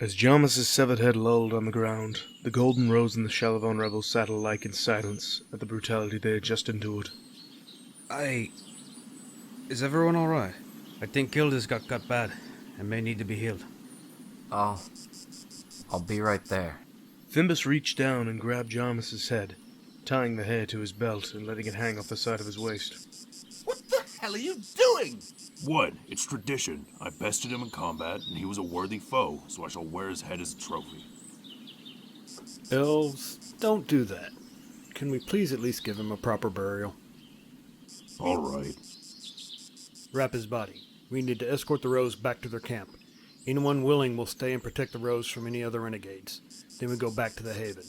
As Jarmus's severed head lolled on the ground, the Golden Rose and the Shalivon rebels sat alike in silence at the brutality they had just endured. Is everyone alright? I think Gilda's got bad, and may need to be healed. I'll be right there. Thimbis reached down and grabbed Jarmus's head, tying the hair to his belt and letting it hang off the side of his waist. What the hell are you doing? What? It's tradition. I bested him in combat, and he was a worthy foe, so I shall wear his head as a trophy. Elves, don't do that. Can we please at least give him a proper burial? All right. Wrap his body. We need to escort the Rose back to their camp. Anyone willing will stay and protect the Rose from any other renegades. Then we go back to the Haven.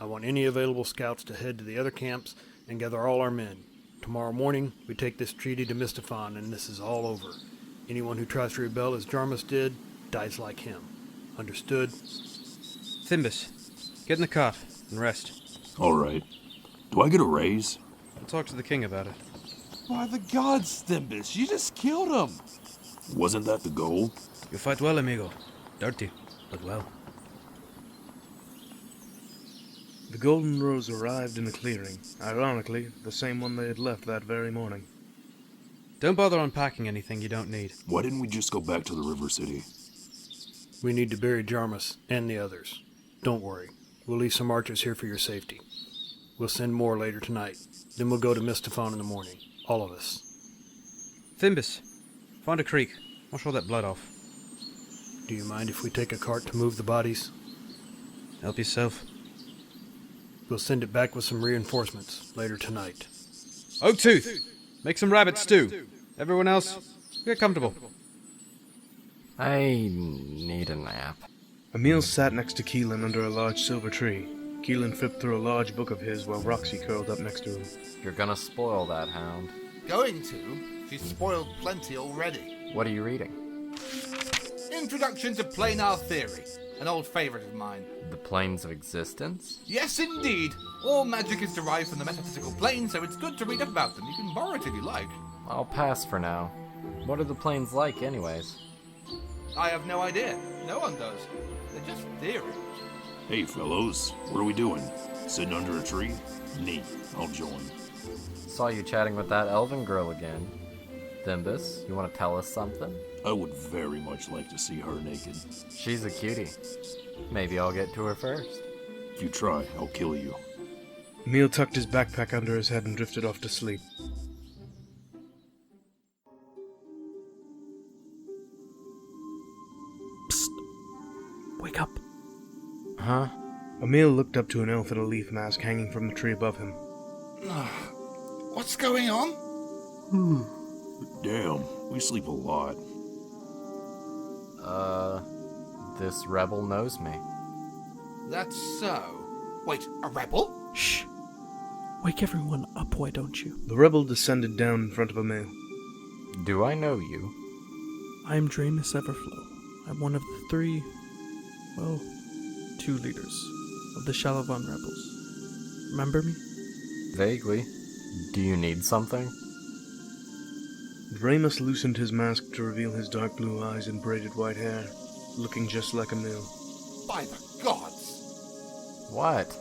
I want any available scouts to head to the other camps and gather all our men. Tomorrow morning, we take this treaty to Mistafon, and this is all over. Anyone who tries to rebel as Jarmus did, dies like him. Understood? Thimbis, get in the cot and rest. All right. Do I get a raise? I'll talk to the king about it. By the gods, Thimbis, you just killed him. Wasn't that the goal? You fight well, amigo. Dirty, but well. The Golden Rose arrived in a clearing, ironically, the same one they had left that very morning. Don't bother unpacking anything you don't need. Why didn't we just go back to the River City? We need to bury Jarmus and the others. Don't worry. We'll leave some archers here for your safety. We'll send more later tonight. Then we'll go to Mistafon in the morning. All of us. Thimbis, find a creek. Wash all that blood off. Do you mind if we take a cart to move the bodies? Help yourself. We'll send it back with some reinforcements later tonight. Oaktooth, make some rabbit stew. Everyone else, get comfortable. I need a nap. Aemil sat next to Kellan under a large silver tree. Kellan flipped through a large book of his while Roxy curled up next to him. You're gonna spoil that hound. Going to? She's spoiled plenty already. What are you reading? Introduction to Planar Theory, an old favorite of mine. The Planes of Existence? Yes, indeed. All magic is derived from the metaphysical plane, so it's good to read up about them. You can borrow it if you like. I'll pass for now. What are the planes like, anyways? I have no idea. No one does. They're just theories. Hey, fellows. What are we doing? Sitting under a tree? Neat. I'll join. Saw you chatting with that elven girl again. Thimbis, you want to tell us something? I would very much like to see her naked. She's a cutie. Maybe I'll get to her first. If you try, I'll kill you. Aemil tucked his backpack under his head and drifted off to sleep. Psst. Wake up. Huh? Aemil looked up to an elf in a leaf mask hanging from the tree above him. What's going on? Damn, we sleep a lot. This rebel knows me. That's so. Wait, a rebel? Shh. Wake everyone up, why don't you? The rebel descended down in front of Aemil. Do I know you? I am Draemus Everflow. I'm one of the two leaders of the Shalivon rebels. Remember me? Vaguely. Do you need something? Draemus loosened his mask to reveal his dark blue eyes and braided white hair, looking just like Aemil. By the gods! What?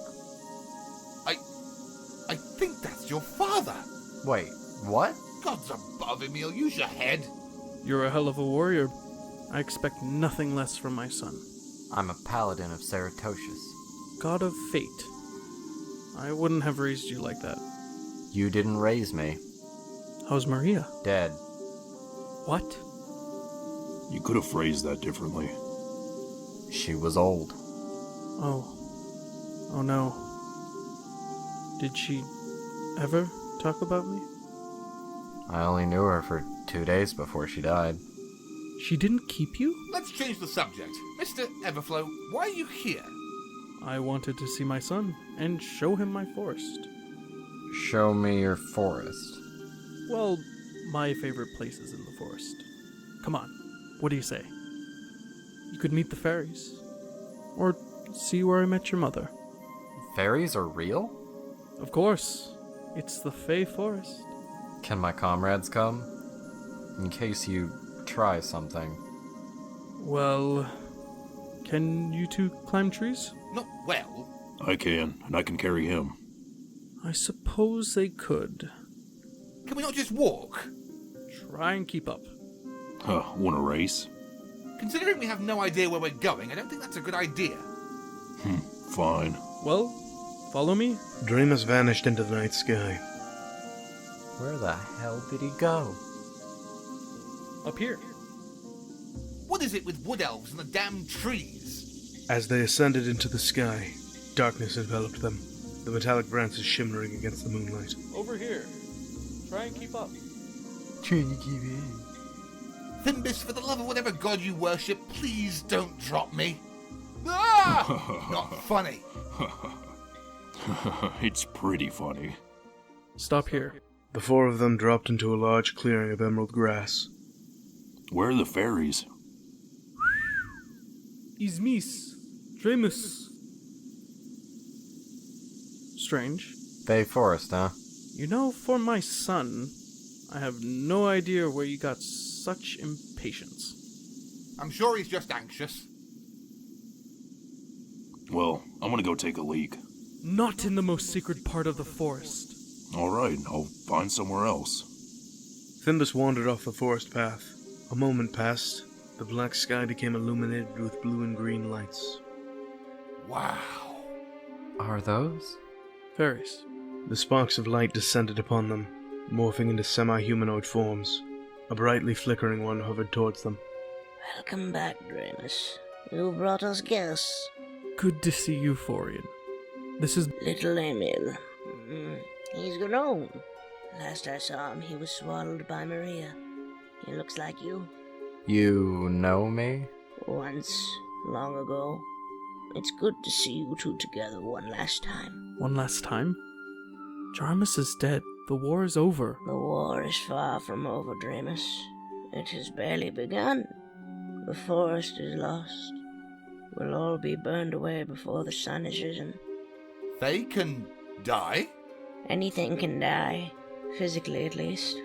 I think that's your father. Wait, what? Gods above, Aemil, use your head. You're a hell of a warrior. I expect nothing less from my son. I'm a paladin of Ceratocious. God of fate. I wouldn't have raised you like that. You didn't raise me. How's Maria? Dead. What? You could have phrased that differently. She was old. Oh no. Did she ever talk about me? I only knew her for 2 days before she died. She didn't keep you? Let's change the subject. Mr. Everflow, why are you here? I wanted to see my son and show him my forest. Show me your forest. Well, my favorite place is in the forest. Come on, what do you say? You could meet the fairies. Or see where I met your mother. Fairies are real? Of course. It's the Fey Forest. Can my comrades come? In case you try something. Well, Can you two climb trees? Not well. I can, and I can carry him. I suppose they could. Can we not just walk? Try and keep up. Huh, want a race? Considering we have no idea where we're going, I don't think that's a good idea. Fine. Well, follow me. Draemus vanished into the night sky. Where the hell did he go? Up here. What is it with wood elves and the damn trees? As they ascended into the sky, darkness enveloped them, the metallic branches shimmering against the moonlight. Over here. Try and keep up. Thimbis, for the love of whatever god you worship, please don't drop me. Ah! Not funny. It's pretty funny. Stop here. The four of them dropped into a large clearing of emerald grass. Where are the fairies? Ismis. Draemus. Strange. Bay Forest, huh? You know, for my son, I have no idea where you got such impatience. I'm sure he's just anxious. Well, I'm gonna go take a leak. Not in the most secret part of the forest. Alright, I'll find somewhere else. Thimbis wandered off the forest path. A moment passed. The black sky became illuminated with blue and green lights. Wow. Are those? Fairies. The sparks of light descended upon them, morphing into semi-humanoid forms. A brightly flickering one hovered towards them. Welcome back, Draemus. You brought us guests. Good to see you, Forian. This is Little Aemil. He's grown. Last I saw him, he was swallowed by Maria. He looks like you. You know me? Once, long ago. It's good to see you two together one last time. one last time. Jarmus is dead. The war is over. The war is far from over, Draemus. It has barely begun. The forest is lost. We'll all be burned away before the sun is risen. They can die? Anything can die, physically at least.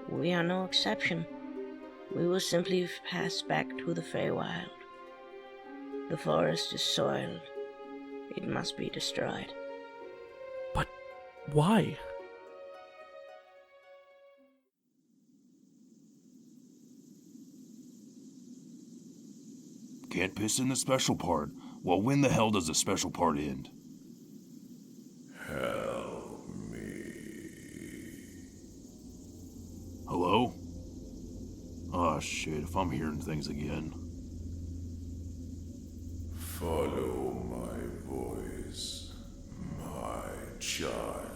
We are no exception. We will simply pass back to the Feywild. The forest is soiled. It must be destroyed. But why? Can't piss in the special part. Well, when the hell does the special part end? Help me. Hello? Oh shit, if I'm hearing things again. Follow my voice, my child.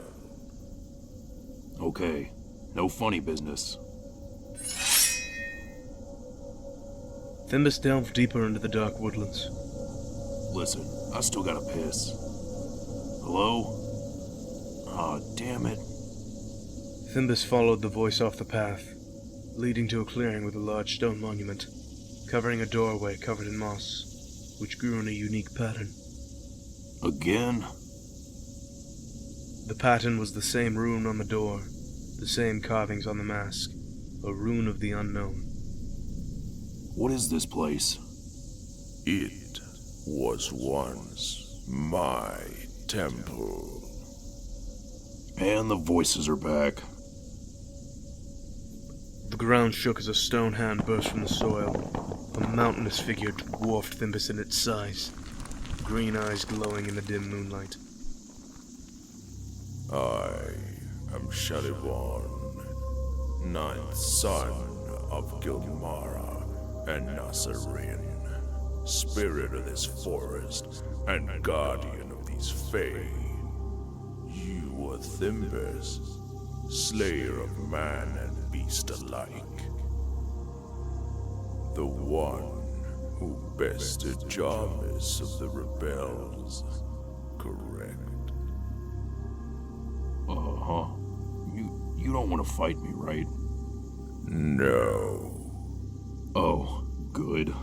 Okay, no funny business. Thimbis delved deeper into the dark woodlands. Listen, I still gotta piss. Hello? Aw, damn it. Thimbis followed the voice off the path, leading to a clearing with a large stone monument, covering a doorway covered in moss, which grew in a unique pattern. Again? The pattern was the same rune on the door, the same carvings on the mask, a rune of the unknown. What is this place? It was once my temple. And the voices are back. The ground shook as a stone hand burst from the soil. A mountainous figure dwarfed Thimbis in its size, green eyes glowing in the dim moonlight. I am Shalivon, ninth son of Gilmara and Nazaria, spirit of this forest and guardian of these Fae. You are Thimbis, slayer of man and beast alike. The one who bested Jarmus of the rebels, correct? Uh-huh. You don't want to fight me, right? No. Oh, good.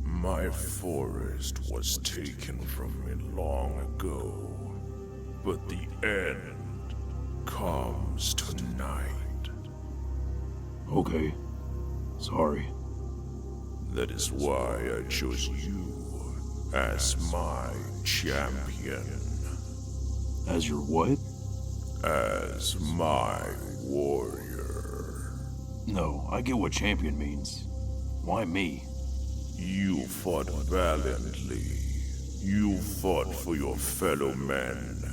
My forest was taken from me long ago, but the end comes tonight. Okay. Sorry. That is why I chose you as my champion. As your what? As my warrior. No, I get what champion means. Why me? You fought valiantly. You fought for your fellow men,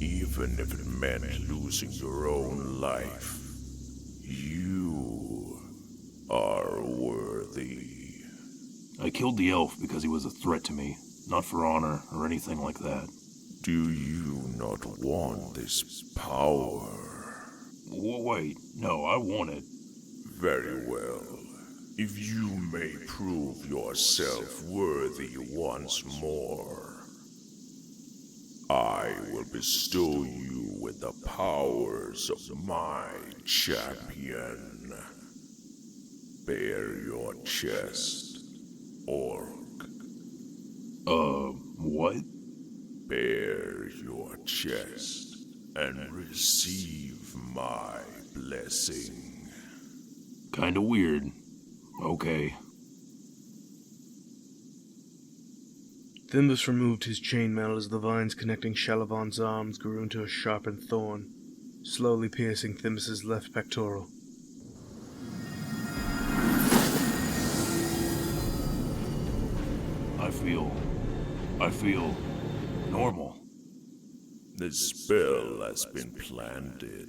even if it meant losing your own life. You are worthy. I killed the elf because he was a threat to me, not for honor or anything like that. Do you not want this power? Wait, no, I want it. Very well. If you may prove yourself worthy once more, I will bestow you with the powers of my champion. Bare your chest, orc. What? Bare your chest and receive my blessing. Kinda weird. Okay. Thimbis removed his chainmail as the vines connecting Shalivon's arms grew into a sharpened thorn, slowly piercing Thimbis's left pectoral. I feel normal. The spell has been planted.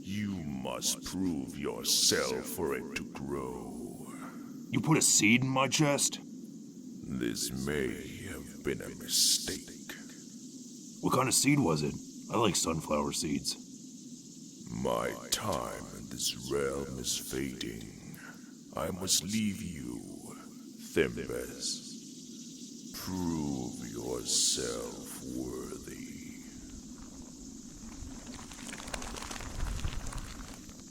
You must prove yourself for it to grow. You put a seed in my chest? This may have been a mistake. What kind of seed was it? I like sunflower seeds. My time in this realm is fading. I must leave you, Thimbis. Prove yourself worthy.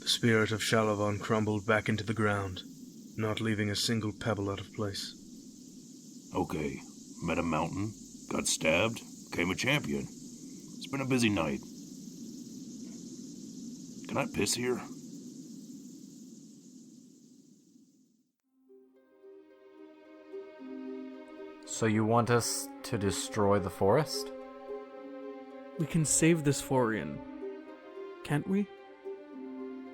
The spirit of Shalivon crumbled back into the ground, not leaving a single pebble out of place. Okay, met a mountain, got stabbed, became a champion. It's been a busy night. Can I piss here? So you want us to destroy the forest? We can save this Forian, can't we?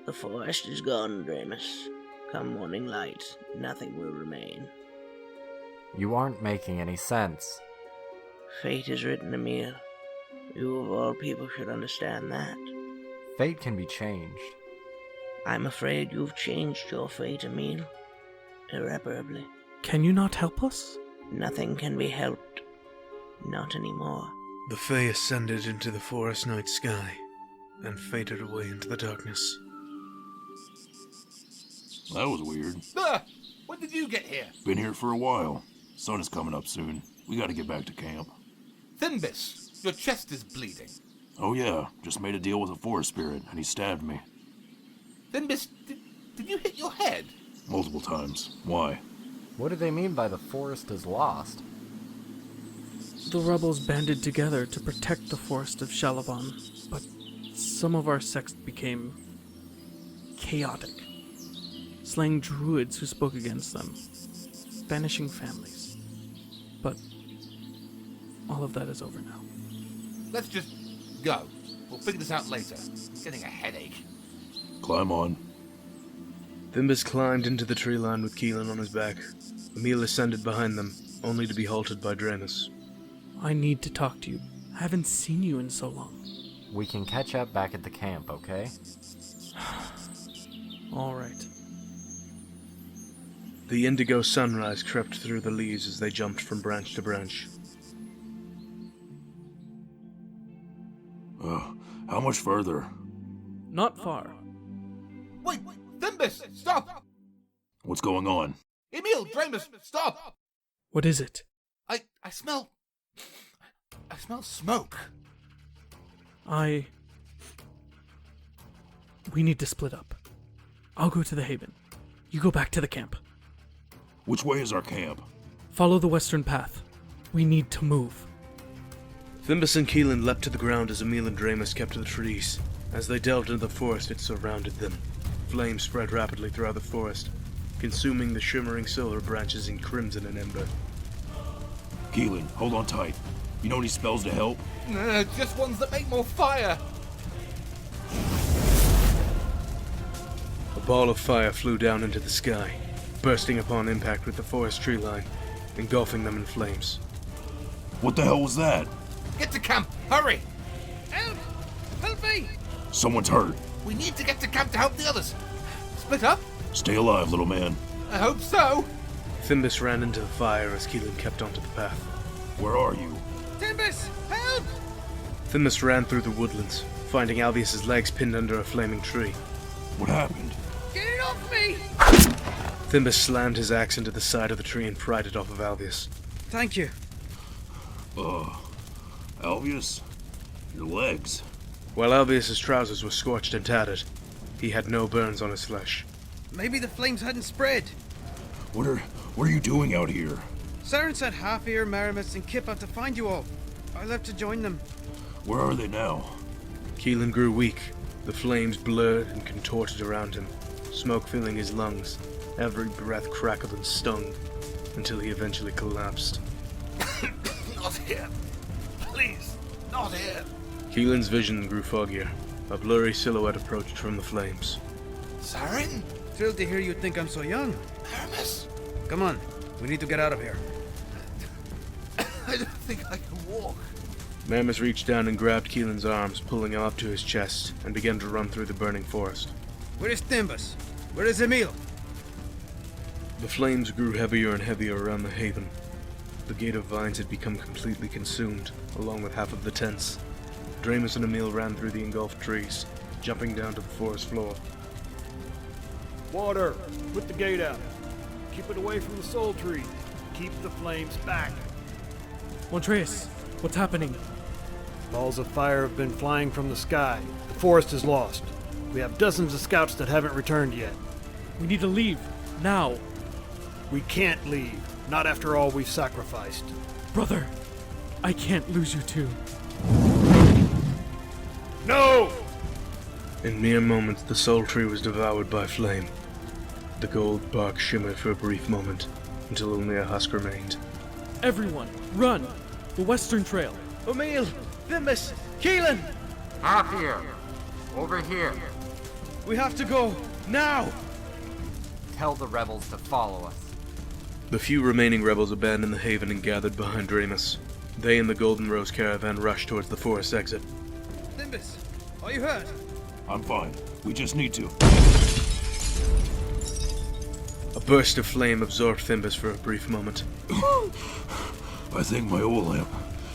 The forest is gone, Draemus. Come morning light, nothing will remain. You aren't making any sense. Fate is written, Aemil. You of all people should understand that. Fate can be changed. I'm afraid you've changed your fate, Aemil. Irreparably. Can you not help us? Nothing can be helped. Not anymore. The Fae ascended into the forest night sky and faded away into the darkness. That was weird. When did you get here? Been here for a while. Sun is coming up soon. We gotta get back to camp. Thimbis, your chest is bleeding. Oh yeah, just made a deal with a forest spirit, and he stabbed me. Thimbis, did you hit your head? Multiple times. Why? What do they mean by the forest is lost? The rebels banded together to protect the forest of Shalivon, but some of our sect became chaotic, slaying druids who spoke against them, banishing families. But all of that is over now. Let's just go. We'll figure this out later. I'm getting a headache. Climb on. Thimbis climbed into the tree line with Kellan on his back. Aemil ascended behind them, only to be halted by Draemus. I need to talk to you. I haven't seen you in so long. We can catch up back at the camp, okay? All right. The indigo sunrise crept through the leaves as they jumped from branch to branch. How much further? Not far. Wait, Thimbis, stop! What's going on? Aemil, Draemus, stop! What is it? I smell smoke. We need to split up. I'll go to the Haven. You go back to the camp. Which way is our camp? Follow the western path. We need to move. Thimbis and Kellan leapt to the ground as Aemil and Draemus kept to the trees. As they delved into the forest, it surrounded them. Flames spread rapidly throughout the forest, consuming the shimmering solar branches in crimson and ember. Keelan, hold on tight. You know any spells to help? Just ones that make more fire. A ball of fire flew down into the sky, bursting upon impact with the forest tree line, engulfing them in flames. What the hell was that? Get to camp, hurry! Help! Help me! Someone's hurt. We need to get to camp to help the others. Split up? Stay alive, little man. I hope so. Thimbis ran into the fire as Kellan kept onto the path. Where are you? Thimbis! Help! Thimbis ran through the woodlands, finding Albius's legs pinned under a flaming tree. What happened? Get it off me! Thimbis slammed his axe into the side of the tree and pried it off of Albius. Thank you. Albius? Your legs. While Albius's trousers were scorched and tattered, he had no burns on his flesh. Maybe the flames hadn't spread. What are you doing out here? Sarin sent Half-ear, Marimus, and Kip out to find you all. I left to join them. Where are they now? Kellan grew weak. The flames blurred and contorted around him, smoke filling his lungs. Every breath crackled and stung, until he eventually collapsed. Not here. Please, not here. Keelan's vision grew foggier. A blurry silhouette approached from the flames. Sarin? Thrilled to hear you think I'm so young. Marimus? Come on, we need to get out of here. I don't think I can walk. Marimus reached down and grabbed Keelan's arms, pulling him up to his chest, and began to run through the burning forest. Where is Thimbis? Where is Aemil? The flames grew heavier and heavier around the haven. The gate of vines had become completely consumed, along with half of the tents. Draemus and Aemil ran through the engulfed trees, jumping down to the forest floor. Water! Put the gate out. Keep it away from the soul tree. Keep the flames back. Montraeus, what's happening? Balls of fire have been flying from the sky. The forest is lost. We have dozens of scouts that haven't returned yet. We need to leave. Now. We can't leave. Not after all we've sacrificed. Brother, I can't lose you too. No! In mere moments, the soul tree was devoured by flame. The gold bark shimmered for a brief moment, until only a husk remained. Everyone, run! The western trail. Aemil! Thimbis! Kellan! Half-ear! Over here! We have to go! Now! Tell the rebels to follow us. The few remaining rebels abandoned the haven and gathered behind Draemus. They and the Golden Rose caravan rushed towards the forest exit. Thimbis! Are you hurt? I'm fine. We just need to. A burst of flame absorbed Thimbis for a brief moment. I think my oil lamp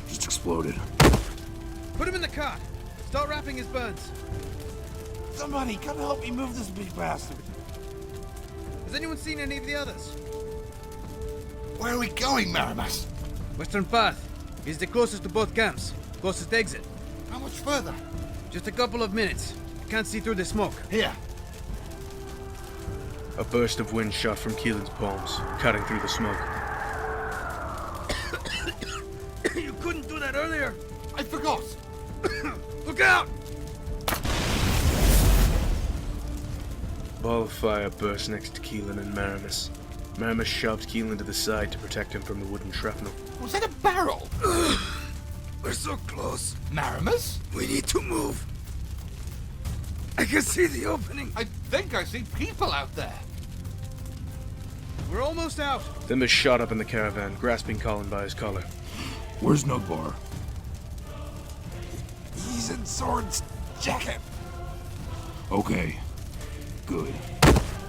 just exploded. Put him in the cart! Start wrapping his burns! Somebody, come help me move this big bastard. Has anyone seen any of the others? Where are we going, Marimus? Western path is the closest to both camps. Closest exit. How much further? Just a couple of minutes. Can't see through the smoke. Here. A burst of wind shot from Keelan's palms, cutting through the smoke. You couldn't do that earlier! I forgot. Look out! A ball of fire burst next to Kellan and Marimus. Marimus shoved Kellan to the side to protect him from the wooden shrapnel. Was that a barrel? We're so close. Marimus? We need to move. I can see the opening. I think I see people out there. We're almost out. Thimbis shot up in the caravan, grasping Colin by his collar. Where's Nugbar? He's in Sword's jacket. Okay. Good.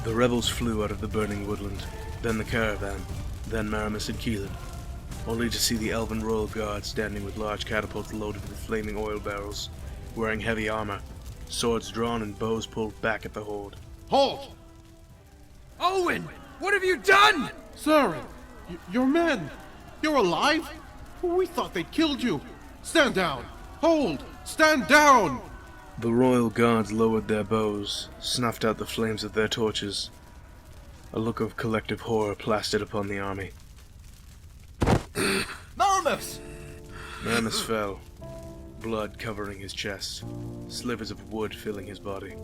The rebels flew out of the burning woodland, then the caravan, then Marimus and Kellan, only to see the elven royal guard standing with large catapults loaded with flaming oil barrels, wearing heavy armor, swords drawn and bows pulled back at the horde. Halt! Owen! What have you done? Sarin, your men! You're alive? We thought they killed you. Stand down! Hold! Stand down! The royal guards lowered their bows, snuffed out the flames of their torches. A look of collective horror plastered upon the army. Marimus! Marimus fell, blood covering his chest, slivers of wood filling his body.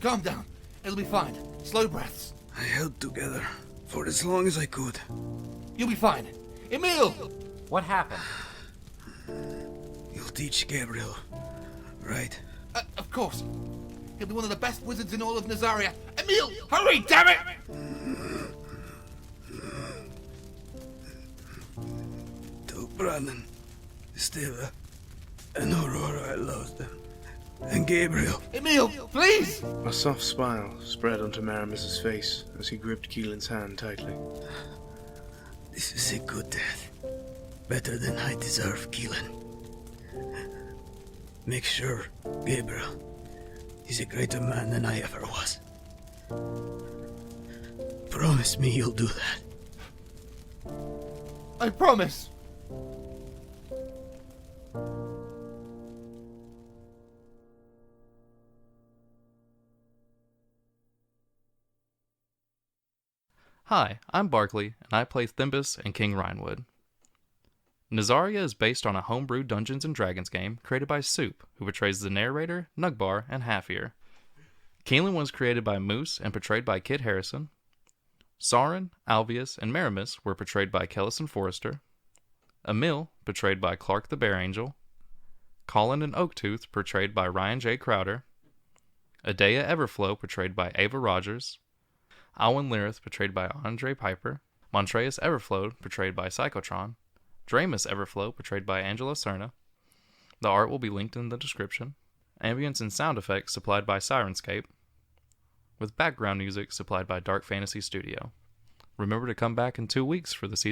Calm down. It'll be fine. Slow breaths. I held together for as long as I could. You'll be fine. Aemil! What happened? You'll teach Gabriel, right? Of course. He'll be one of the best wizards in all of Nazaria. Aemil, hurry, damn it! Tell Brandon, Stella, and Aurora I lost them. And Gabriel. Aemil, please! A soft smile spread onto Marimus's face as he gripped Keelan's hand tightly. This is a good death. Better than I deserve, Kellan. Make sure, Gabriel, he's a greater man than I ever was. Promise me you'll do that. I promise. Hi, I'm Barkley, and I play Thimbis and King Rhinewood. Nazaria is based on a homebrew Dungeons & Dragons game created by Soup, who portrays the narrator, Nugbar and Half-ear. Kellan was created by Moose and portrayed by Kit Harrison. Sarin, Alvius, and Marimus were portrayed by Kellison Forrester. Aemil, portrayed by Clark the Bear Angel. Colin and Oaktooth, portrayed by Ryan J. Crowder. Edea Everflow, portrayed by Ava Rogers. Alwyn Lyrith, portrayed by Andre Piper. Montraeus Everflow, portrayed by Cykotron. Draemus Everflow, portrayed by Angelo Cerna. The art will be linked in the description. Ambience and sound effects supplied by Syrinscape, with background music supplied by Dark Fantasy Studio. Remember to come back in 2 weeks for the season